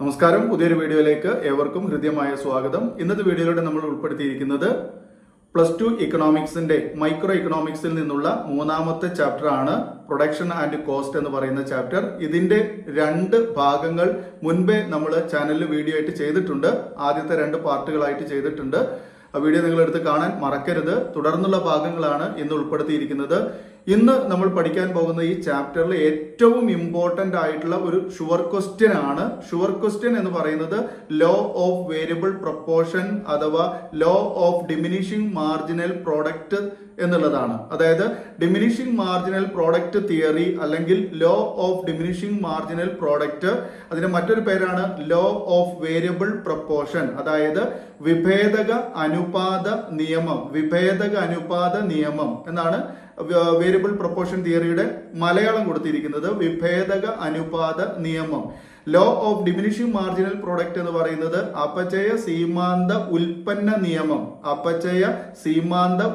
നമസ്കാരം, പുതിയൊരു വീഡിയോയിലേക്ക് ഏവർക്കും ഹൃദ്യമായ സ്വാഗതം. ഇന്നത്തെ വീഡിയോയിലൂടെ നമ്മൾ ഉൾപ്പെടുത്തിയിരിക്കുന്നത് +2 ഇക്കണോമിക്സിന്റെ മൈക്രോ ഇക്കണോമിക്സിൽ നിന്നുള്ള മൂന്നാമത്തെ ചാപ്റ്റർ ആണ് പ്രൊഡക്ഷൻ ആൻഡ് കോസ്റ്റ് എന്ന് പറയുന്ന ചാപ്റ്റർ. ഇതിന്റെ 2 ഭാഗങ്ങൾ മുൻപേ നമ്മൾ ചാനലിൽ വീഡിയോ ആയിട്ട് ചെയ്തിട്ടുണ്ട്. ആദ്യത്തെ 2 പാർട്ടുകളായിട്ട് ചെയ്തിട്ടുണ്ട്. ആ വീഡിയോ നിങ്ങൾ എടുത്ത് കാണാൻ മറക്കരുത്. തുടർന്നുള്ള ഭാഗങ്ങളാണ് ഇന്ന് ഉൾപ്പെടുത്തിയിരിക്കുന്നത്. ഇന്ന് നമ്മൾ പഠിക്കാൻ പോകുന്ന ഈ ചാപ്റ്ററിൽ ഏറ്റവും ഇമ്പോർട്ടന്റ് ആയിട്ടുള്ള ഒരു ഷുവർ ക്വസ്റ്റ്യൻ ആണ്. ഷുവർ ക്വസ്റ്റ്യൻ എന്ന് പറയുന്നത് ലോ ഓഫ് വേരിയബിൾ പ്രൊപ്പോർഷൻ അഥവാ law of diminishing marginal product എന്നുള്ളതാണ്. അതായത് ഡിമിനിഷിംഗ് മാർജിനൽ പ്രോഡക്റ്റ് തിയറി അല്ലെങ്കിൽ law of diminishing marginal product, അതിന്റെ മറ്റൊരു പേരാണ് ലോ ഓഫ് വേരിയബിൾ പ്രൊപ്പോർഷൻ, അതായത് വിഭേദക അനുപാത നിയമം എന്നാണ് വേരിയബിൾ പ്രൊപ്പോർഷൻ തിയറിയുടെ മലയാളം കൊടുത്തിരിക്കുന്നത്. വിഭേദക അനുപാത നിയമം. Law of diminishing marginal product എന്ന് പറയുന്നത് അപചയ സീമാന്ത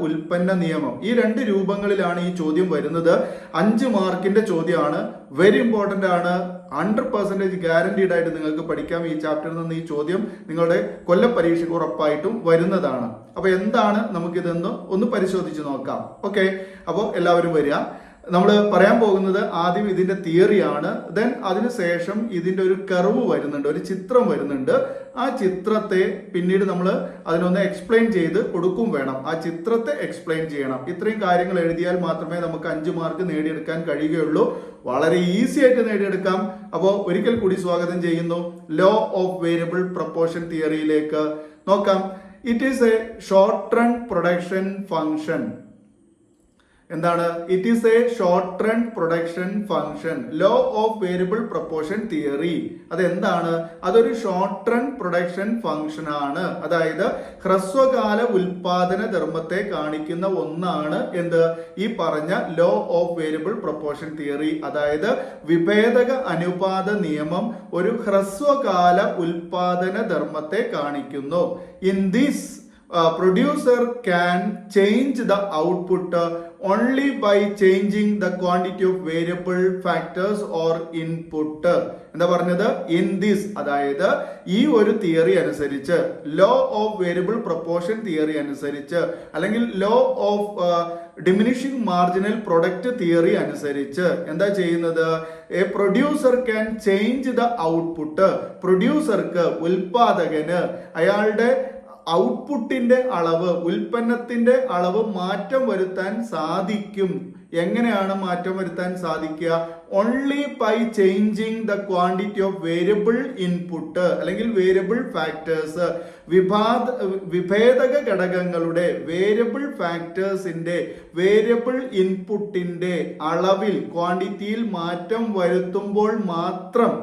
ഉൽപ്പന്ന നിയമം. ഈ 2 രൂപങ്ങളിലാണ് ഈ ചോദ്യം വരുന്നത്. 5 മാർക്കിന്റെ ചോദ്യമാണ്. വെരി ഇമ്പോർട്ടന്റ് ആണ്. 100% ഗ്യാരണ്ടീഡ് ആയിട്ട് നിങ്ങൾക്ക് പഠിക്കാം. ഈ ചാപ്റ്ററിൽ നിന്ന് ഈ ചോദ്യം നിങ്ങളുടെ കൊല്ല പരീക്ഷയ്ക്ക് ഉറപ്പായിട്ടും വരുന്നതാണ്. അപ്പൊ എന്താണ് നമുക്കിതെന്ന് ഒന്ന് പരിശോധിച്ച് നോക്കാം. ഓക്കെ, അപ്പോൾ എല്ലാവരും വരിക. നമ്മൾ പറയാൻ പോകുന്നത് ആദ്യം ഇതിന്റെ തിയറിയാണ്. ദെൻ അതിനുശേഷം ഇതിന്റെ ഒരു കർവ് വരുന്നുണ്ട്, ഒരു ചിത്രം വരുന്നുണ്ട്. ആ ചിത്രത്തെ പിന്നീട് നമ്മൾ അതിനൊന്ന് എക്സ്പ്ലെയിൻ ചെയ്ത് കൊടുക്കും വേണം. ആ ചിത്രത്തെ എക്സ്പ്ലെയിൻ ചെയ്യണം. ഇത്രയും കാര്യങ്ങൾ എഴുതിയാൽ മാത്രമേ നമുക്ക് 5 മാർക്ക് നേടിയെടുക്കാൻ കഴിയുകയുള്ളൂ. വളരെ ഈസി ആയിട്ട് നേടിയെടുക്കാം. അപ്പോൾ ഒരിക്കൽ കൂടി സ്വാഗതം ചെയ്യുന്നു ലോ ഓഫ് വേരിയബിൾ പ്രൊപ്പോർഷൻ തിയറിയിലേക്ക്. നോക്കാം. It is a short run production function. എന്താണ്? It is a short run production function. Law of variable proportion theory അതെന്താണ്? അതൊരു ഷോർട്ട് റൺ പ്രൊഡക്ഷൻ ഫംഗ്ഷൻ ആണ്. അതായത് ഹ്രസ്വകാല ഉൽപാദന ധർമ്മത്തെ കാണിക്കുന്ന ഒന്നാണ് എന്ത്? ഈ പറഞ്ഞ law of variable proportion theory. അതായത് വിഭേദക അനുപാത നിയമം ഒരു ഹ്രസ്വകാല ഉൽപാദന ധർമ്മത്തെ കാണിക്കുന്നു. In this producer can change the output only by changing the quantity of variable factors or input. എന്താ പറഞ്ഞത്? ഇൻ ദിസ്, അതായത് ഈ ഒരു തിയറി അനുസരിച്ച്, law of variable proportion theory അനുസരിച്ച്, അല്ലെങ്കിൽ law of diminishing marginal product theory അനുസരിച്ച് എന്താ ചെയ്യുന്നത്? A producer can change the output. പ്രൊഡ്യൂസർക്ക്, ഉൽപാദകന് അയാളുടെ ഔട്ട്പുട്ടിന്റെ അളവ്, ഉൽപ്പന്നത്തിന്റെ അളവ് മാറ്റം വരുത്താൻ സാധിക്കും. എങ്ങനെയാണ് മാറ്റം വരുത്താൻ സാധിക്കുക? Only by changing the quantity of variable input അല്ലെങ്കിൽ വേരിയബിൾ ഫാക്ടേഴ്സ്. വിഭേദക ഘടകങ്ങളുടെ, വേരിയബിൾ ഫാക്ടേഴ്സിന്റെ, വേരിയബിൾ ഇൻപുട്ടിന്റെ അളവിൽ, ക്വാണ്ടിറ്റിയിൽ മാറ്റം വരുത്തുമ്പോൾ മാത്രം,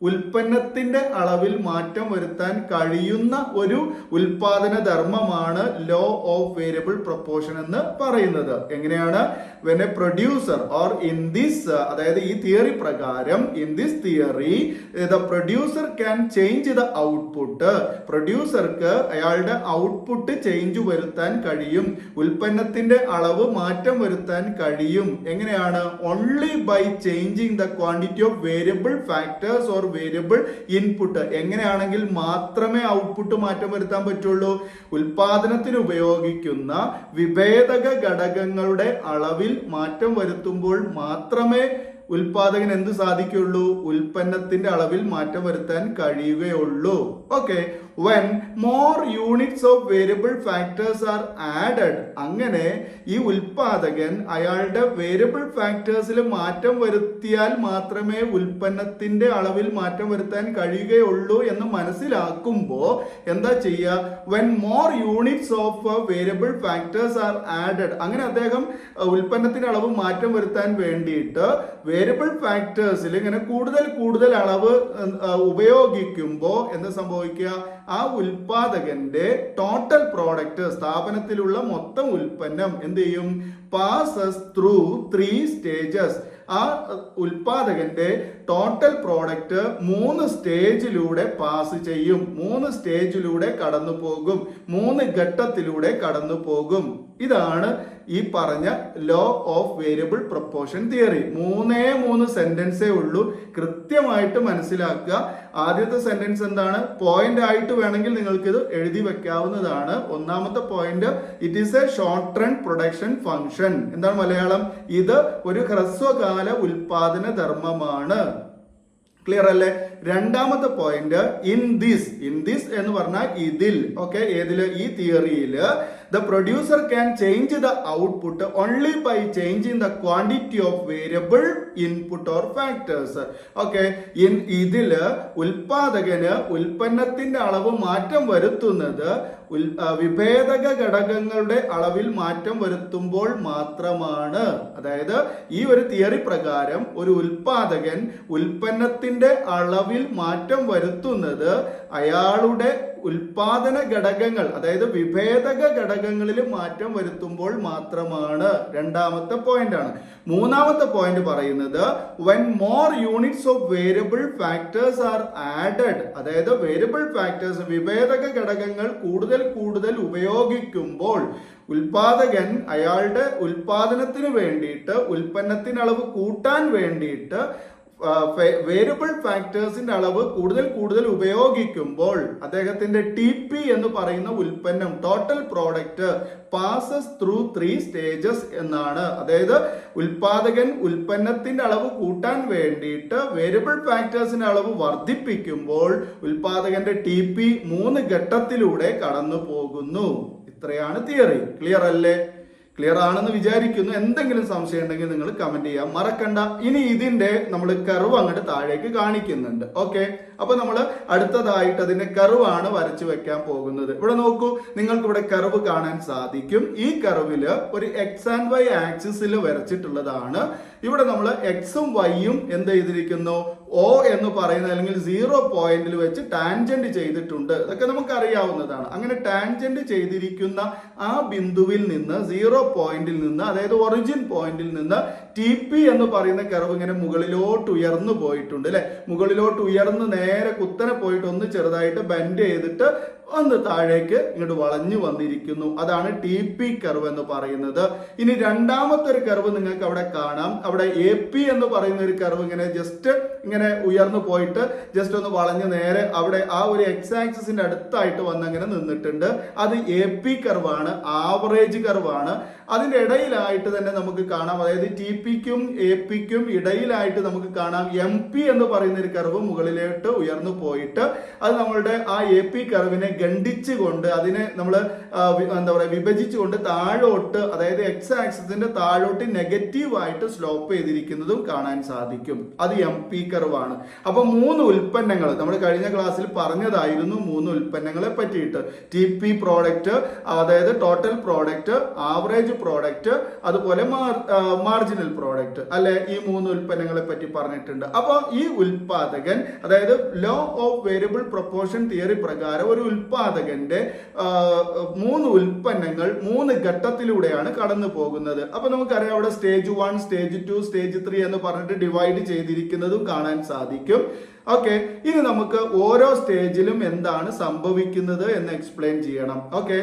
ഉൽപ്പന്നത്തിന്റെ അളവിൽ മാറ്റം വരുത്താൻ കഴിയുന്ന ഒരു ഉൽപാദന ധർമ്മമാണ് ലോ ഓഫ് വേരിയബിൾ പ്രൊപ്പോർഷൻ എന്ന് പറയുന്നത്. എങ്ങനെയാണ്? when a producer or in this, അതായത് ഈ തിയറി പ്രകാരം, in this theory the producer can change the output. പ്രൊഡ്യൂസർക്ക് അയാളുടെ ഔട്ട്പുട്ട് ചേഞ്ച് വരുത്താൻ കഴിയും, ഉൽപ്പന്നത്തിന്റെ അളവ് മാറ്റം വരുത്താൻ കഴിയും. എങ്ങനെയാണ്? only by changing the quantity of variable factors or variable input. എങ്ങനെയാണെങ്കിൽ മാത്രമേ ഔട്ട്പുട്ട് മാറ്റം വരുത്താൻ പറ്റുള്ളൂ? ഉൽപാദനത്തിന് ഉപയോഗിക്കുന്ന വിഭേദക ഘടകങ്ങളുടെ അളവിൽ മാറ്റം വരുത്തുമ്പോൾ മാത്രമേ ഉൽപാദകൻ എന്ത് സാധിക്കുള്ളൂ? ഉൽപ്പന്നത്തിന്റെ അളവിൽ മാറ്റം വരുത്താൻ കഴിയുകയുള്ളൂ. Okay, when more units of variable factors are added, അങ്ങനെ ഈ ഉൽപാദകൻ അയാളുടെ വേരിയബിൾ ഫാക്ടേഴ്സിൽ മാറ്റം വരുത്തിയാൽ മാത്രമേ ഉൽപ്പന്നത്തിന്റെ അളവിൽ മാറ്റം വരുത്താൻ കഴിയുകയുള്ളൂ എന്ന് മനസ്സിലാക്കുമ്പോൾ എന്താ ചെയ്യുക? when more units of variable factors are added, അങ്ങനെ അദ്ദേഹം ഉൽപ്പന്നത്തിന്റെ അളവ് മാറ്റം വരുത്താൻ വേണ്ടിയിട്ട് വേരിയബിൾ ഫാക്ടേഴ്സിൽ ഇങ്ങനെ കൂടുതൽ അളവ് ഉപയോഗിക്കുമ്പോൾ എന്താ സംഭവിക്കുക? ആ ഉൽപാദകന്റെ ടോട്ടൽ പ്രോഡക്റ്റ്, സ്ഥാപനത്തിലുള്ള മൊത്തം ഉൽപ്പന്നം എന്ത് ചെയ്യും? Passes through 3 stages. ആ ഉൽപാദകന്റെ ടോട്ടൽ പ്രോഡക്റ്റ് 3 സ്റ്റേജിലൂടെ പാസ് ചെയ്യും, 3 സ്റ്റേജിലൂടെ കടന്നു പോകും, 3 ഘട്ടത്തിലൂടെ കടന്നു പോകും. ഇതാണ് ഈ പറഞ്ഞ law of variable proportion theory. മൂന്ന് സെന്റൻസേ ഉള്ളൂ, കൃത്യമായിട്ട് മനസ്സിലാക്കുക. ആദ്യത്തെ സെന്റൻസ് എന്താണ്? പോയിന്റ് ആയിട്ട് വേണമെങ്കിൽ നിങ്ങൾക്ക് ഇത് എഴുതി വെക്കാവുന്നതാണ്. ഒന്നാമത്തെ point, it is a short run production function. എന്താണ് മലയാളം? ഇത് ഒരു ഹ്രസ്വകാല ഉൽപാദന ധർമ്മമാണ്. ക്ലിയർ അല്ലേ? രണ്ടാമത്തെ പോയിന്റ്, ഇൻ ദിസ് എന്ന് പറഞ്ഞാൽ ഇതിൽ. ഓക്കെ, ഏതില്? ഈ തിയറിയില് the producer can change the output only by changing the quantity of variable input or factors. Okay, ഇതില് ഉൽപാദകന് ഉൽപ്പന്നത്തിന്റെ അളവ് മാറ്റം വരുത്തുന്നത് വിഭേദക ഘടകങ്ങളുടെ അളവിൽ മാറ്റം വരുത്തുമ്പോൾ മാത്രമാണ്. അതായത് ഈ ഒരു തിയറി പ്രകാരം ഒരു ഉൽപാദകൻ ഉൽപ്പന്നത്തിന്റെ അളവിൽ മാറ്റം വരുത്തുന്നത് അയാളുടെ ഉൽപാദന ഘടകങ്ങൾ, അതായത് വിഭേദക ഘടകങ്ങളിൽ മാറ്റം വരുത്തുമ്പോൾ മാത്രമാണ്. രണ്ടാമത്തെ പോയിന്റ് ആണ്. മൂന്നാമത്തെ പോയിന്റ് പറയുന്നത് when more units of variable factors are added, അതായത് വേരിയബിൾ ഫാക്ടേഴ്സ്, വിഭേദക ഘടകങ്ങൾ കൂടുതൽ ഉപയോഗിക്കുമ്പോൾ ഉൽപാദകൻ അയാളുടെ ഉൽപാദനത്തിന് വേണ്ടിയിട്ട്, ഉൽപ്പന്നത്തിന് അളവ് കൂട്ടാൻ വേണ്ടിയിട്ട് വേരിയബിൾ ഫാക്ടേഴ്സിന്റെ അളവ് കൂടുതൽ ഉപയോഗിക്കുമ്പോൾ അദ്ദേഹത്തിന്റെ TP എന്ന് പറയുന്ന ഉൽപ്പന്നം, total product, passes through 3 stages എന്നാണ്. അതായത് ഉൽപാദകൻ ഉൽപ്പന്നത്തിന്റെ അളവ് കൂട്ടാൻ വേണ്ടിയിട്ട് വേരിയബിൾ ഫാക്ടേഴ്സിന്റെ അളവ് വർദ്ധിപ്പിക്കുമ്പോൾ ഉൽപാദകന്റെ TP 3 ഘട്ടത്തിലൂടെ കടന്നു പോകുന്നു. ഇത്രയാണ് തിയറി. ക്ലിയർ അല്ലേ? ക്ലിയർ ആണെന്ന് വിചാരിക്കുന്നു. എന്തെങ്കിലും സംശയം ഉണ്ടെങ്കിൽ നിങ്ങൾ കമന്റ് ചെയ്യാം, മറക്കണ്ട. ഇനി ഇതിന്റെ നമ്മൾ കർവ് അങ്ങോട്ട് താഴേക്ക് കാണിക്കുന്നുണ്ട്. ഓക്കെ, അപ്പൊ നമ്മൾ അടുത്തതായിട്ട് അതിന്റെ കർവാണ് വരച്ചു വെക്കാൻ പോകുന്നത്. ഇവിടെ നോക്കൂ, നിങ്ങൾക്ക് ഇവിടെ കർവ് കാണാൻ സാധിക്കും. ഈ കർവില് ഒരു X and Y ആക്സിസിൽ വരച്ചിട്ടുള്ളതാണ്. ഇവിടെ നമ്മൾ എക്സും വൈയും എന്ത് ചെയ്തിരിക്കുന്നു? O എന്ന് പറയുന്ന അല്ലെങ്കിൽ 0 പോയിന്റിൽ വെച്ച് ടാൻജന്റ് ചെയ്തിട്ടുണ്ട്. ഇതൊക്കെ നമുക്ക് അറിയാവുന്നതാണ്. അങ്ങനെ ടാൻജന്റ് ചെയ്തിരിക്കുന്ന ആ ബിന്ദുവിൽ നിന്ന്, 0 പോയിന്റിൽ നിന്ന്, അതായത് ഒറിജിൻ പോയിന്റിൽ നിന്ന് TP എന്ന് പറയുന്ന കർവ് ഇങ്ങനെ മുകളിലോട്ട് ഉയർന്നു പോയിട്ടുണ്ട് അല്ലെ. മുകളിലോട്ട് ഉയർന്ന് നേരെ കുത്തനെ പോയിട്ട് ഒന്ന് ചെറുതായിട്ട് ബെൻഡ് ചെയ്തിട്ട് ഒന്ന് താഴേക്ക് ഇങ്ങോട്ട് വളഞ്ഞു വന്നിരിക്കുന്നു. അതാണ് TP കർവ് എന്ന് പറയുന്നത്. ഇനി രണ്ടാമത്തെ ഒരു കർവ് നിങ്ങൾക്ക് അവിടെ കാണാം. അവിടെ AP എന്ന് പറയുന്ന ഒരു കർവ് ഇങ്ങനെ ജസ്റ്റ് ഇങ്ങനെ ഉയർന്നു പോയിട്ട് ജസ്റ്റ് ഒന്ന് വളഞ്ഞ് നേരെ അവിടെ ആ ഒരു X ആക്സിസിന്റെ അടുത്തായിട്ട് വന്നങ്ങനെ നിന്നിട്ടുണ്ട്. അത് AP കർവാണ്, ആവറേജ് കർവാണ്. അതിന്റെ ഇടയിലായിട്ട് തന്നെ നമുക്ക് കാണാം, അതായത് TPക്കും APക്കും ഇടയിലായിട്ട് നമുക്ക് കാണാം MP എന്ന് പറയുന്ന ഒരു കർവ് മുകളിലോട്ട് ഉയർന്നു പോയിട്ട് അത് നമ്മളുടെ ആ AP കർവിനെ ഖണ്ഡിച്ചുകൊണ്ട്, അതിനെ നമ്മൾ എന്താ പറയുക, വിഭജിച്ചുകൊണ്ട് താഴോട്ട്, അതായത് X ആക്സിസിന്റെ താഴോട്ട് നെഗറ്റീവ് ആയിട്ട് സ്ലോപ്പ് ചെയ്തിരിക്കുന്നതും കാണാൻ സാധിക്കും. അത് MP കർവാണ്. അപ്പൊ 3 ഉൽപ്പന്നങ്ങൾ നമ്മൾ കഴിഞ്ഞ ക്ലാസ്സിൽ പറഞ്ഞതായിരുന്നു. 3 ഉൽപ്പന്നങ്ങളെ പറ്റിയിട്ട് TP പ്രോഡക്റ്റ്, അതായത് ടോട്ടൽ പ്രോഡക്റ്റ്, ആവറേജ് പ്രോഡക്റ്റ്, അതുപോലെ മാർജിനൽ പ്രോഡക്റ്റ് അല്ലെ. ഈ 3 ഉൽപ്പന്നങ്ങളെ പറ്റി പറഞ്ഞിട്ടുണ്ട്. അപ്പൊ ഈ ഉൽപാദകൻ, അതായത് law of variable proportion theory പ്രകാരം ഒരു ഉൽപാദകന്റെ 3 ഉൽപ്പന്നങ്ങൾ 3 ഘട്ടത്തിലൂടെയാണ് കടന്നു പോകുന്നത്. അപ്പൊ നമുക്കറിയാം അവിടെ സ്റ്റേജ് 1, സ്റ്റേജ് 2, സ്റ്റേജ് 3 എന്ന് പറഞ്ഞിട്ട് ഡിവൈഡ് ചെയ്തിരിക്കുന്നതും കാണാൻ സാധിക്കും. ഓക്കെ, ഇനി നമുക്ക് ഓരോ സ്റ്റേജിലും എന്താണ് സംഭവിക്കുന്നത് എന്ന് എക്സ്പ്ലെയിൻ ചെയ്യണം. ഓക്കെ,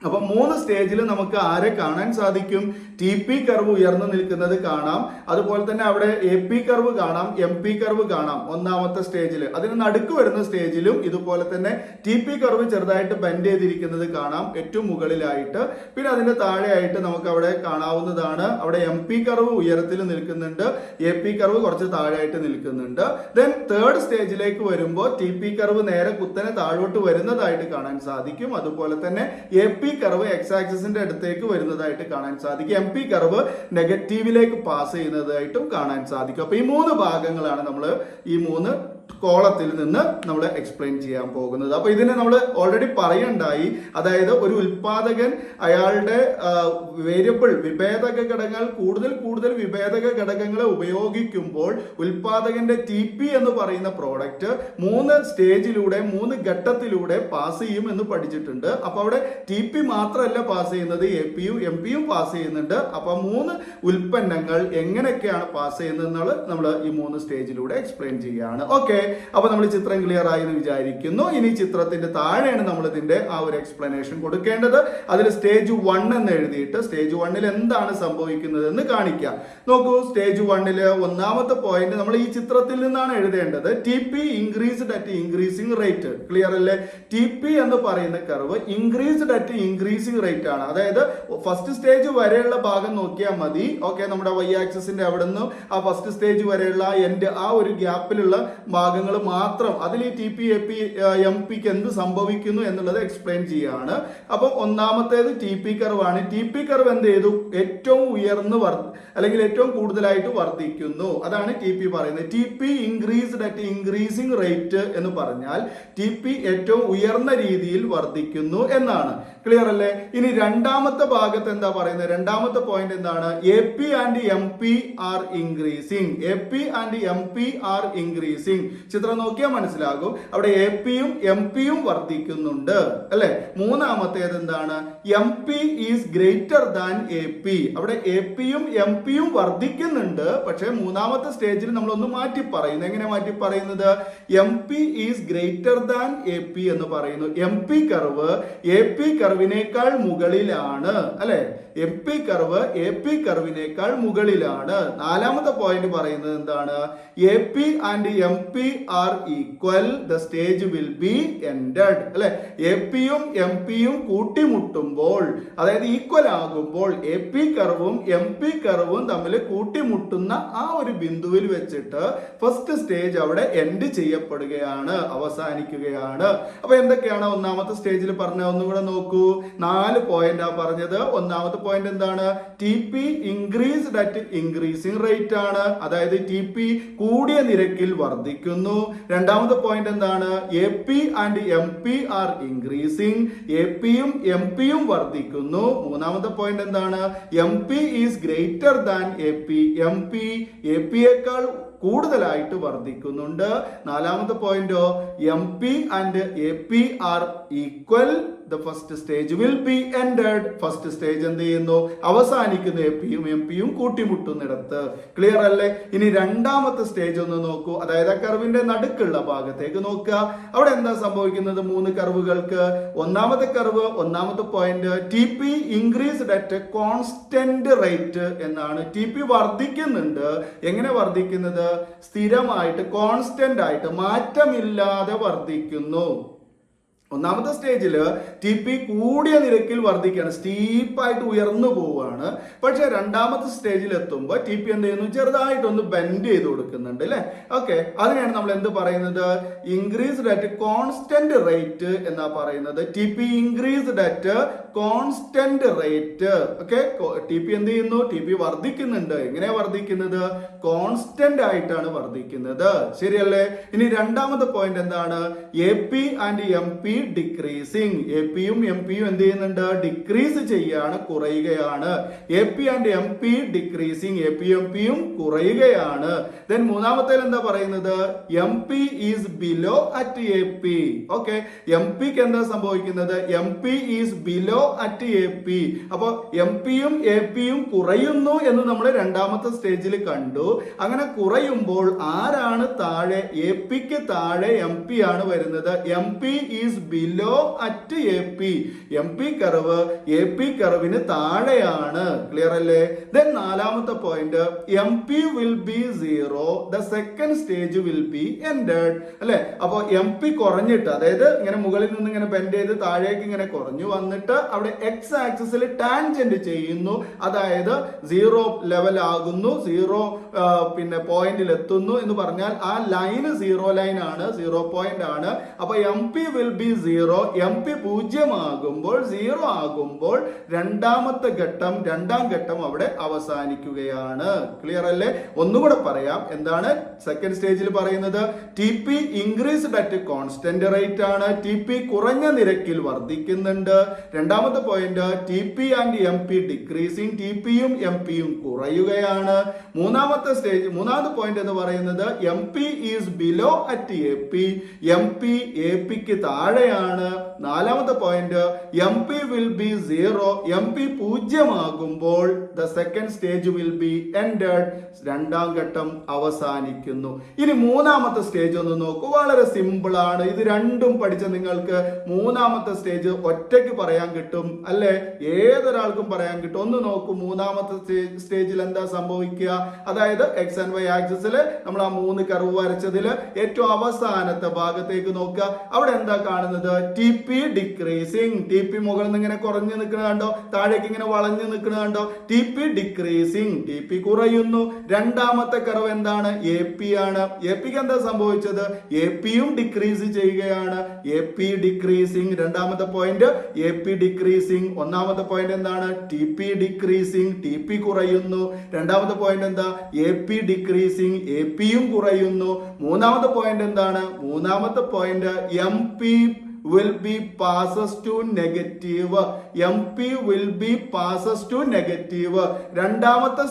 അപ്പൊ 3 സ്റ്റേജിൽ നമുക്ക് ആരെ കാണാൻ സാധിക്കും? TP കർവ് ഉയർന്നു നിൽക്കുന്നത് കാണാം, അതുപോലെ തന്നെ അവിടെ AP കർവ് കാണാം, MP കർവ് കാണാം ഒന്നാമത്തെ സ്റ്റേജിൽ. അതിന് നടുക്ക് വരുന്ന സ്റ്റേജിലും ഇതുപോലെ തന്നെ TP കർവ് ചെറുതായിട്ട് ബെൻഡ് ചെയ്തിരിക്കുന്നത് കാണാം ഏറ്റവും മുകളിലായിട്ട്. പിന്നെ അതിന്റെ താഴെയായിട്ട് നമുക്ക് അവിടെ കാണാവുന്നതാണ്, അവിടെ MP കർവ് ഉയരത്തിൽ നിൽക്കുന്നുണ്ട്, AP കർവ് കുറച്ച് താഴെയായിട്ട് നിൽക്കുന്നുണ്ട്. ദെൻ തേർഡ് സ്റ്റേജിലേക്ക് വരുമ്പോൾ TP കർവ് നേരെ കുത്തനെ താഴോട്ട് വരുന്നതായിട്ട് കാണാൻ സാധിക്കും. അതുപോലെ തന്നെ AP കർവ് X ആക്സിസിന്റെ അടുത്തേക്ക് വരുന്നതായിട്ട് കാണാൻ സാധിക്കും. MP കർവ് നെഗറ്റീവിലേക്ക് പാസ് ചെയ്യുന്നതായിട്ടും കാണാൻ സാധിക്കും. അപ്പൊ ഈ 3 ഭാഗങ്ങളാണ് നമ്മൾ ഈ 3 കോളത്തിൽ നിന്ന് നമ്മൾ എക്സ്പ്ലെയിൻ ചെയ്യാൻ പോകുന്നത്. അപ്പൊ ഇതിനെ നമ്മൾ ഓൾറെഡി പറയണ്ടായി. അതായത് ഒരു ഉൽപാദകൻ അയാളുടെ വേരിയബിൾ വിഭേദക ഘടകങ്ങൾ കൂടുതൽ വിഭേദക ഘടകങ്ങളെ ഉപയോഗിക്കുമ്പോൾ ഉൽപാദകന്റെ TP എന്ന് പറയുന്ന പ്രോഡക്റ്റ് 3 സ്റ്റേജിലൂടെ 3 ഘട്ടത്തിലൂടെ പാസ് ചെയ്യും എന്ന് പഠിച്ചിട്ടുണ്ട്. അപ്പൊ അവിടെ TP മാത്രമല്ല പാസ് ചെയ്യുന്നത്, APയും MPയും പാസ് ചെയ്യുന്നുണ്ട്. അപ്പൊ 3 ഉൽപ്പന്നങ്ങൾ എങ്ങനെയൊക്കെയാണ് പാസ് ചെയ്യുന്നത് നമ്മൾ ഈ 3 സ്റ്റേജിലൂടെ എക്സ്പ്ലെയിൻ ചെയ്യുകയാണ്. ഓക്കെ, ഓക്കെ, അപ്പൊ നമ്മൾ ചിത്രം ക്ലിയർ ആയി എന്ന് വിചാരിക്കുന്നു. ഇനി ചിത്രത്തിന്റെ താഴെയാണ് നമ്മൾ ഇതിന്റെ ആ ഒരു എക്സ്പ്ലനേഷൻ കൊടുക്കേണ്ടത്. അതിൽ സ്റ്റേജ് 1 എന്ന് എഴുതിയിട്ട് സ്റ്റേജ് 1 എന്താണ് സംഭവിക്കുന്നത് എന്ന് കാണിക്കാം. നോക്കൂ, സ്റ്റേജ് 1 ഒന്നാമത്തെ പോയിന്റ് നമ്മൾ ഈ ചിത്രത്തിൽ നിന്നാണ് എഴുതേണ്ടത്. T P increased at increasing rate. Clear അല്ലേ? ടി പി എന്ന് പറയുന്ന curve increased at increasing rate ആണ്. അതായത് ഫസ്റ്റ് സ്റ്റേജ് വരെയുള്ള ഭാഗം നോക്കിയാൽ മതി. ഓക്കെ, നമ്മുടെ വൈ ആക്സിന്റെ അവിടെ നിന്ന് ആ ഫസ്റ്റ് സ്റ്റേജ് വരെയുള്ള എൻഡ് ആ ഒരു ഗ്യാപ്പിലുള്ള ഭാഗങ്ങൾ മാത്രം, അതിൽ ഈ T P A P M പിക്ക് എന്ത് സംഭവിക്കുന്നു എന്നുള്ളത് എക്സ്പ്ലെയിൻ ചെയ്യാണ്. അപ്പൊ ഒന്നാമത്തേത് ടി പി കർവ് ആണ്. ടി പി കർവ് എന്ത് ചെയ്തു? ഏറ്റവും ഉയർന്ന് അല്ലെങ്കിൽ ഏറ്റവും കൂടുതലായിട്ട് വർദ്ധിക്കുന്നു. അതാണ് ടി പി പറയുന്നത്. T P increased at increasing rate എന്ന് പറഞ്ഞാൽ ടി പി ഏറ്റവും ഉയർന്ന രീതിയിൽ വർദ്ധിക്കുന്നു എന്നാണ്. ക്ലിയർ അല്ലേ? ഇനി രണ്ടാമത്തെ ഭാഗത്ത് എന്താ പറയുന്നത്? രണ്ടാമത്തെ പോയിന്റ് എന്താണ്? A P and M P R increasing. A P and M P R increasing. ചിത്രം നോക്കിയാൽ മനസ്സിലാകും. അവിടെ എ പിയും എം പിയും വർദ്ധിക്കുന്നുണ്ട് അല്ലെ? മൂന്നാമത്തേത് എന്താണ്? M P is greater than A P. അവിടെ എ പിയും എം പിയും വർദ്ധിക്കുന്നുണ്ട്. പക്ഷെ മൂന്നാമത്തെ സ്റ്റേജിൽ നമ്മൾ ഒന്ന് മാറ്റി പറയുന്നു. എങ്ങനെ മാറ്റി പറയുന്നത്? M P is greater than A P എന്ന് പറയുന്നു. M P curve A P കർവിനേക്കാൾ മുകളിലാണ് അല്ലെ? M P curve A P കർവിനേക്കാൾ മുകളിലാണ്. നാലാമത്തെ പോയിന്റ് പറയുന്നത് എന്താണ്? A P and M P are equal, the stage will be ended അല്ലെ? എ പിയും എം പിയും കൂട്ടിമുട്ടുമ്പോൾ, അതായത് ഈക്വൽ ആകുമ്പോൾ, എ പി കർവും എം പി കർവും തമ്മിൽ കൂട്ടിമുട്ടുന്ന ആ ഒരു ബിന്ദുവിൽ വെച്ചിട്ട് ഫസ്റ്റ് സ്റ്റേജ് അവിടെ എൻഡ് ചെയ്യപ്പെടുകയാണ്, അവസാനിക്കുകയാണ്. അപ്പൊ എന്തൊക്കെയാണ് ഒന്നാമത്തെ സ്റ്റേജിൽ പറഞ്ഞ? ഒന്നും കൂടെ നോക്കൂ. 4 പോയിന്റ് പറഞ്ഞത്. ഒന്നാമത്തെ പോയിന്റ് എന്താണ്? T P increased at increasing rate ആണ്. അതായത് ടി പി കൂടിയ നിരക്കിൽ വർദ്ധിക്കുന്നു. രണ്ടാമത്തെ പോയിന്റ് എന്താണ്? A P and M P R increasing. A പിയും എം പിയും വർദ്ധിക്കുന്നു. മൂന്നാമത്തെ പോയിന്റ് എന്താണ്? M P is greater than A P. M P A പിയേക്കാൾ കൂടുതലായിട്ട് വർദ്ധിക്കുന്നുണ്ട്. നാലാമത്തെ പോയിന്റോ? M P and A P are equal, the first stage will be ended. First stage എന്ത് ചെയ്യുന്നു? അവസാനിക്കുന്നു. എ പിയും എം പിയും കൂട്ടിമുട്ടുന്നിടത്ത്. ക്ലിയർ അല്ലേ? ഇനി രണ്ടാമത്തെ സ്റ്റേജ് ഒന്ന് നോക്കൂ. അതായത് ആ കർവിന്റെ നടുക്കുള്ള ഭാഗത്തേക്ക് നോക്കുക. അവിടെ എന്താ സംഭവിക്കുന്നത്? 3 കർവുകൾക്ക്. ഒന്നാമത്തെ കർവ്, ഒന്നാമത്തെ point, T P increased at constant rate എന്നാണ്. ടി പി വർദ്ധിക്കുന്നുണ്ട്. എങ്ങനെ വർദ്ധിക്കുന്നത്? സ്ഥിരമായിട്ട്, കോൺസ്റ്റന്റ് ആയിട്ട്, മാറ്റമില്ലാതെ വർദ്ധിക്കുന്നു. ഒന്നാമത്തെ സ്റ്റേജിൽ ടി പി കൂടിയ നിരക്കിൽ വർദ്ധിക്കുകയാണ്, സ്റ്റീപ്പായിട്ട് ഉയർന്നു പോവുകയാണ്. പക്ഷെ രണ്ടാമത്തെ സ്റ്റേജിൽ എത്തുമ്പോൾ ടി പി എന്ത് ചെയ്യുന്നു? ചെറുതായിട്ടൊന്ന് ബെൻഡ് ചെയ്ത് കൊടുക്കുന്നുണ്ട് അല്ലെ? ഓക്കെ, അതിനാണ് നമ്മൾ എന്ത് പറയുന്നത്? ഇൻക്രീസ്ഡ് അറ്റ് കോൺസ്റ്റന്റ് റേറ്റ് എന്നാ പറയുന്നത്. T P increased at constant rate. Okay, T P എന്ത് ചെയ്യുന്നു? ടി പി വർദ്ധിക്കുന്നുണ്ട്. എങ്ങനെയാ വർദ്ധിക്കുന്നത്? കോൺസ്റ്റന്റ് ആയിട്ടാണ് വർദ്ധിക്കുന്നത്. ശരിയല്ലേ? ഇനി രണ്ടാമത്തെ പോയിന്റ് എന്താണ്? A P and M P decreasing. A പിയും എം പിയും എന്ത് ചെയ്യുന്നുണ്ട്? ഡിക്രീസ് ചെയ്യാണ്, കുറയുകയാണ്. A P and M P decreasing. A P M പിയും കുറയുകയാണ്. ദെൻ മൂന്നാമത്തെ എന്താ പറയുന്നത്? M P is below at A P. Okay, M പിക്ക് എന്താ സംഭവിക്കുന്നത്? M P is below at A P. അപ്പൊ എം പിയും എ പിയും കുറയുന്നു എന്ന് നമ്മൾ രണ്ടാമത്തെ സ്റ്റേജിൽ കണ്ടു. അങ്ങനെ കുറയുമ്പോൾ ആരാണ് താഴെ? എ പിക്ക് താഴെ എം പി ആണ് വരുന്നത്. M P is below at A P. M P curve A P കർവിന് താഴെയാണ്. ക്ലിയർ അല്ലേ? ദെൻ നാലാമത്തെ point, M P will be 0, the second stage will be ended അല്ലെ? അപ്പൊ എം പി കുറഞ്ഞിട്ട്, അതായത് ഇങ്ങനെ മുകളിൽ നിന്ന് ഇങ്ങനെ ബെൻഡ് ചെയ്ത് താഴേക്ക് ഇങ്ങനെ കുറഞ്ഞു വന്നിട്ട് അവിടെ എക്സ് ആക്സിസിൽ ടാൻജന്റ് ചെയ്യുന്നു. അതായത് 0 ലെവൽ ആകുന്നു, 0 പിന്നെ പോയിന്റിൽ എത്തുന്നു എന്ന് പറഞ്ഞാൽ ആ ലൈന് 0 ലൈൻ ആണ്, 0 പോയിന്റ് ആണ്. അപ്പൊ M P will be 0. M P 0 ആകുമ്പോൾ, 0 ആകുമ്പോൾ രണ്ടാം ഘട്ടം അവിടെ അവസാനിക്കുകയാണ്. ക്ലിയർ അല്ലേ? ഒന്നുകൂടെ പറയാം. എന്താണ് സെക്കൻഡ് സ്റ്റേജിൽ പറയുന്നത്? T P increased at constant rate ആണ്. ടി പി കുറഞ്ഞ നിരക്കിൽ വർദ്ധിക്കുന്നുണ്ട്. രണ്ടാമത്തെ point, T P and M P decreasing. T പിയും എം പിയും കുറയുകയാണ്. മൂന്നാമത്തെ പോയിന്റ് എന്ന് പറയുന്നത് M P is below at A P. M P A പിക്ക് താഴെ അവിടെയാണ് നാലാമത്തെ point. M P will be 0, M P 0 ആകുമ്പോൾ the second stage will be ended, രണ്ടാം ഘട്ടം അവസാനിക്കുന്നു. ഇനി മൂന്നാമത്തെ സ്റ്റേജ് ഒന്ന് നോക്കൂ. വളരെ സിമ്പിൾ ആണ്. ഇത് രണ്ടും പഠിച്ച നിങ്ങൾക്ക് മൂന്നാമത്തെ സ്റ്റേജ് ഒറ്റയ്ക്ക് പറയാൻ കിട്ടും അല്ലെ, ഏതൊരാൾക്കും പറയാൻ കിട്ടും. ഒന്ന് നോക്കൂ, മൂന്നാമത്തെ സ്റ്റേജിൽ എന്താ സംഭവിക്കുക? അതായത് എക്സ് ആൻഡ് വൈ ആക്സിസിൽ നമ്മൾ ആ 3 കർവ് വരച്ചതിൽ ഏറ്റവും അവസാനത്തെ ഭാഗത്തേക്ക് നോക്കുക. അവിടെ എന്താ കാണുന്നത്? T P decreasing. T P മുകളിൽ നിന്ന് ഇങ്ങനെ കുറഞ്ഞു നിൽക്കുന്നത് കണ്ടോ, താഴേക്ക് ഇങ്ങനെ വളഞ്ഞു നിൽക്കുന്നത് കണ്ടോ? T P decreasing, T P കുറയുന്നു. രണ്ടാമത്തെ കർവ് എന്താണ്? എ പി ആണ്. എ പിക്ക് എന്താ സംഭവിച്ചത്? എ പിയും ഡിക്രീസ് ചെയ്യുകയാണ്. എ പി ഡിക്രീസിങ്, രണ്ടാമത്തെ പോയിന്റ് എ പി ഡിക്രീസിങ്. ഒന്നാമത്തെ പോയിന്റ് എന്താണ്? T P decreasing, T P കുറയുന്നു. രണ്ടാമത്തെ പോയിന്റ് എന്താ? എ പി ഡിക്രീസിങ്, എ പിയും കുറയുന്നു. മൂന്നാമത്തെ പോയിന്റ് എന്താണ്? മൂന്നാമത്തെ point M P will be passes to negative. MP will be passes to negative. രണ്ടാമത്തെ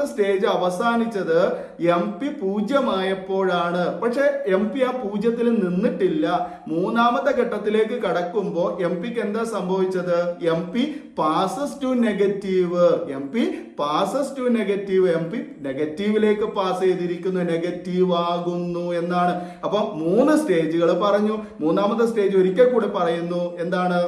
സ്റ്റേജ് അവസാനിച്ചത് എം പി 0 ആയപ്പോഴാണ്. പക്ഷെ എം പി ആ 0-ൽ നിന്നിട്ടില്ല. മൂന്നാമത്തെ ഘട്ടത്തിലേക്ക് കടക്കുമ്പോൾ എം പിക്ക് എന്താ സംഭവിച്ചത്? M P passes to negative. M P passes to negative. M P നെഗറ്റീവിലേക്ക് പാസ് ചെയ്തിരിക്കുന്നു, നെഗറ്റീവ് ആകുന്നു എന്നാണ്. അപ്പൊ 3 സ്റ്റേജുകൾ പറഞ്ഞു. മൂന്നാമത്തെ സ്റ്റേജ് ഒരിക്കൽ കൂടെ പറയുന്നു. എന്താണ്?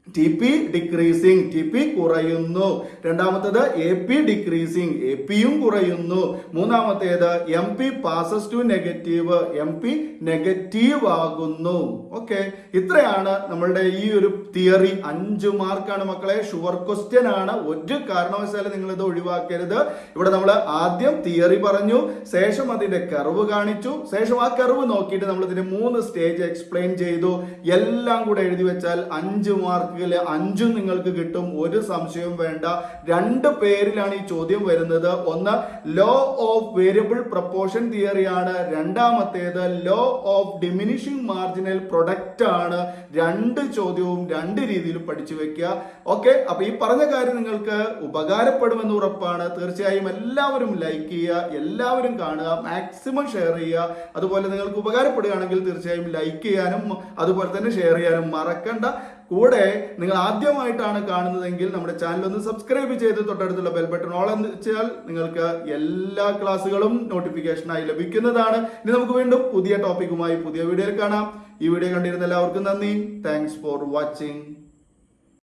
T P decreasing, T P കുറയുന്നു. രണ്ടാമത്തേത് എ പി ഡിക്രീസിങ്, എ പിയും കുറയുന്നു. മൂന്നാമത്തേത് M P passes to negative, M P negative ആകുന്നു. ഓക്കെ, ഇത്രയാണ് നമ്മളുടെ ഈ ഒരു തിയറി. 5 മാർക്കാണ് മക്കളെ, ഷുവർ ക്വസ്റ്റ്യൻ ആണ്. ഒരു കാരണവശാലും നിങ്ങൾ ഇത് ഒഴിവാക്കരുത്. ഇവിടെ നമ്മൾ ആദ്യം തിയറി പറഞ്ഞു, ശേഷം അതിന്റെ കർവ് കാണിച്ചു, ശേഷം ആ കർവ് നോക്കിയിട്ട് നമ്മൾ ഇതിന്റെ 3 സ്റ്റേജ് എക്സ്പ്ലെയിൻ ചെയ്തു. എല്ലാം കൂടെ എഴുതി വെച്ചാൽ 5 മാർക്ക് 5 നിങ്ങൾക്ക് കിട്ടും. ഒരു സംശയവും വേണ്ട. 2 പേരിലാണ് ഈ ചോദ്യം വരുന്നത്. ഒന്ന് law of variable proportion theory ആണ്. രണ്ടാമത്തേത് law of diminishing marginal product ആണ്. 2 ചോദ്യവും 2 രീതിയിൽ പഠിച്ചു വെക്കുക. ഓക്കെ, അപ്പൊ ഈ പറഞ്ഞ കാര്യം നിങ്ങൾക്ക് ഉപകാരപ്പെടുമെന്ന് ഉറപ്പാണ്. തീർച്ചയായും എല്ലാവരും ലൈക്ക് ചെയ്യുക, എല്ലാവരും കാണുക, മാക്സിമം ഷെയർ ചെയ്യുക. അതുപോലെ നിങ്ങൾക്ക് ഉപകാരപ്പെടുകയാണെങ്കിൽ തീർച്ചയായും ലൈക്ക് ചെയ്യാനും അതുപോലെ തന്നെ ഷെയർ ചെയ്യാനും മറക്കണ്ട. കൂടെ നിങ്ങൾ ആദ്യമായിട്ടാണ് കാണുന്നതെങ്കിൽ നമ്മുടെ ചാനൽ ഒന്ന് സബ്സ്ക്രൈബ് ചെയ്ത് തൊട്ടടുത്തുള്ള ബെൽ ബട്ടൺ ഓൾ എന്ന് വെച്ചാൽ നിങ്ങൾക്ക് എല്ലാ ക്ലാസ്സുകളും നോട്ടിഫിക്കേഷനായി ലഭിക്കുന്നതാണ്. ഇനി നമുക്ക് വീണ്ടും പുതിയ ടോപ്പിക്കുമായി പുതിയ വീഡിയോയിൽ കാണാം. ഈ വീഡിയോ കണ്ടിരുന്ന എല്ലാവർക്കും നന്ദി. Thanks for watching.